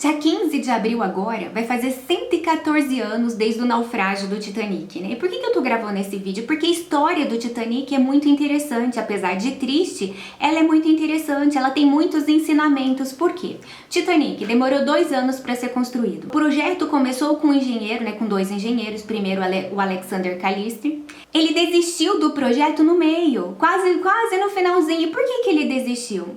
Dia 15 de abril agora vai fazer 114 anos desde o naufrágio do Titanic, né? E por que eu tô gravando esse vídeo? Porque a história do Titanic é muito interessante, apesar de triste, ela é muito interessante, ela tem muitos ensinamentos. Por quê? Titanic demorou 2 anos para ser construído. O projeto começou com um engenheiro, né? Com 2 engenheiros, primeiro o Alexander Callister. Ele desistiu do projeto no meio, quase no finalzinho. Por que ele desistiu?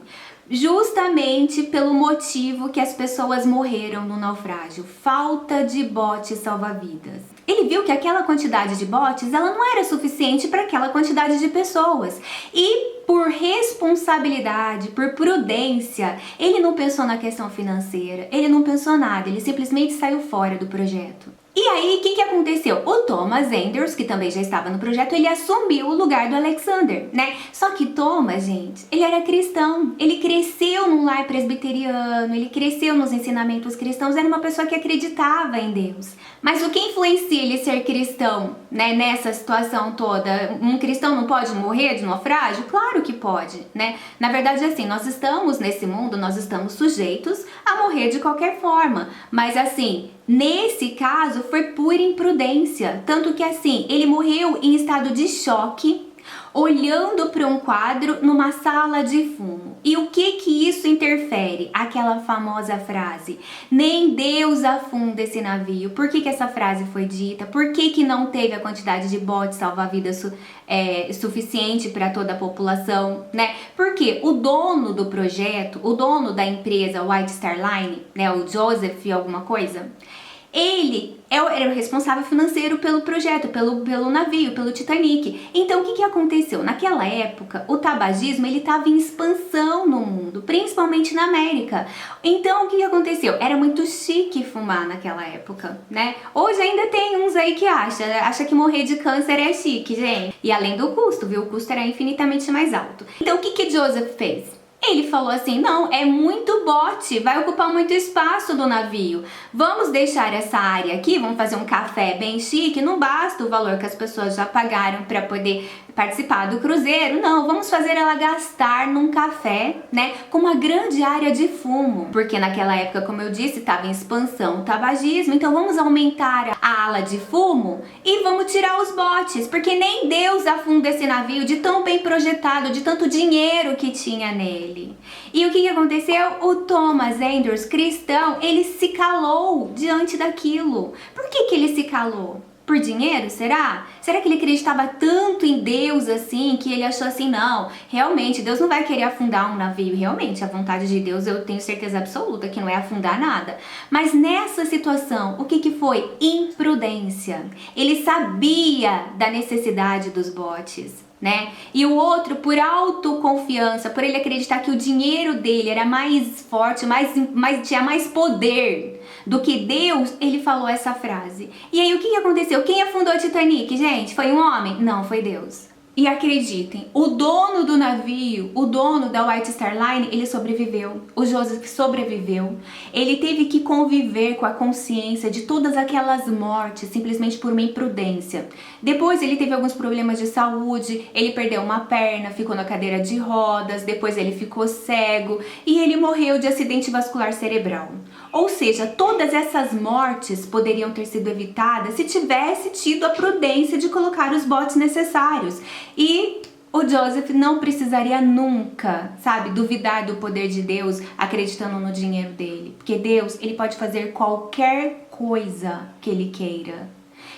Justamente pelo motivo que as pessoas morreram no naufrágio, falta de botes salva-vidas. Ele viu que aquela quantidade de botes, ela não era suficiente para aquela quantidade de pessoas. E por responsabilidade, por prudência, ele não pensou na questão financeira, ele não pensou nada, ele simplesmente saiu fora do projeto. E aí, o que aconteceu? O Thomas Enders, que também já estava no projeto, ele assumiu o lugar do Alexander, né? Só que Thomas, gente, ele era cristão, ele cresceu num lar presbiteriano, ele cresceu nos ensinamentos cristãos, era uma pessoa que acreditava em Deus. Mas o que influencia ele ser cristão, né, nessa situação toda? Um cristão não pode morrer de naufrágio? Claro que pode, né? Na verdade, assim, nós estamos nesse mundo, nós estamos sujeitos a morrer de qualquer forma, mas assim, nesse caso foi por imprudência, tanto que assim, ele morreu em estado de choque, olhando para um quadro numa sala de fumo. E o que isso interfere? Aquela famosa frase, nem Deus afunda esse navio. Por que essa frase foi dita? Por que não teve a quantidade de botes salva-vidas suficiente para toda a população, né? Porque o dono do projeto, o dono da empresa White Star Line, né, o Joseph alguma coisa, ele era o responsável financeiro pelo projeto, pelo navio, pelo Titanic. Então, o que aconteceu? Naquela época, o tabagismo ele estava em expansão no mundo, principalmente na América. Então, o que aconteceu? Era muito chique fumar naquela época, né? Hoje ainda tem uns aí que acha que morrer de câncer é chique, gente. E além do custo, viu? O custo era infinitamente mais alto. Então, o que Joseph fez? Ele falou assim, não, é muito bote, vai ocupar muito espaço do navio. Vamos deixar essa área aqui, vamos fazer um café bem chique, não basta o valor que as pessoas já pagaram para poder participar do cruzeiro. Não, vamos fazer ela gastar num café, né, com uma grande área de fumo. Porque naquela época, como eu disse, estava em expansão o tabagismo, então vamos aumentar a ala de fumo e vamos tirar os botes, porque nem Deus afunda esse navio de tão bem projetado, de tanto dinheiro que tinha nele. E o que aconteceu? O Thomas Enders, cristão, ele se calou diante daquilo. Por que ele se calou? Por dinheiro, será? Será que ele acreditava tanto em Deus assim, que ele achou assim, não, realmente, Deus não vai querer afundar um navio. Realmente, a vontade de Deus, eu tenho certeza absoluta que não é afundar nada. Mas nessa situação, o que foi? Imprudência. Ele sabia da necessidade dos botes, né? E o outro, por autoconfiança, por ele acreditar que o dinheiro dele era mais forte, tinha mais poder do que Deus, ele falou essa frase. E aí o que aconteceu? Quem afundou o Titanic, gente? Foi um homem? Não, foi Deus. E acreditem, o dono do navio, o dono da White Star Line, ele sobreviveu. O Joseph sobreviveu. Ele teve que conviver com a consciência de todas aquelas mortes, simplesmente por uma imprudência. Depois ele teve alguns problemas de saúde, ele perdeu uma perna, ficou na cadeira de rodas, depois ele ficou cego e ele morreu de acidente vascular cerebral. Ou seja, todas essas mortes poderiam ter sido evitadas se tivesse tido a prudência de colocar os botes necessários. E o Joseph não precisaria nunca, sabe, duvidar do poder de Deus acreditando no dinheiro dele. Porque Deus, ele pode fazer qualquer coisa que ele queira.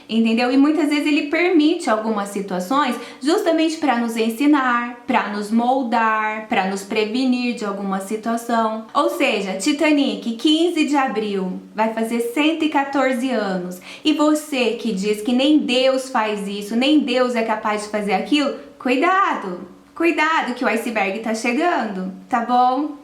Entendeu? E muitas vezes ele permite algumas situações justamente para nos ensinar, para nos moldar, para nos prevenir de alguma situação. Ou seja, Titanic, 15 de abril, vai fazer 114 anos. E você que diz que nem Deus faz isso, nem Deus é capaz de fazer aquilo, cuidado! Cuidado que o iceberg tá chegando, tá bom?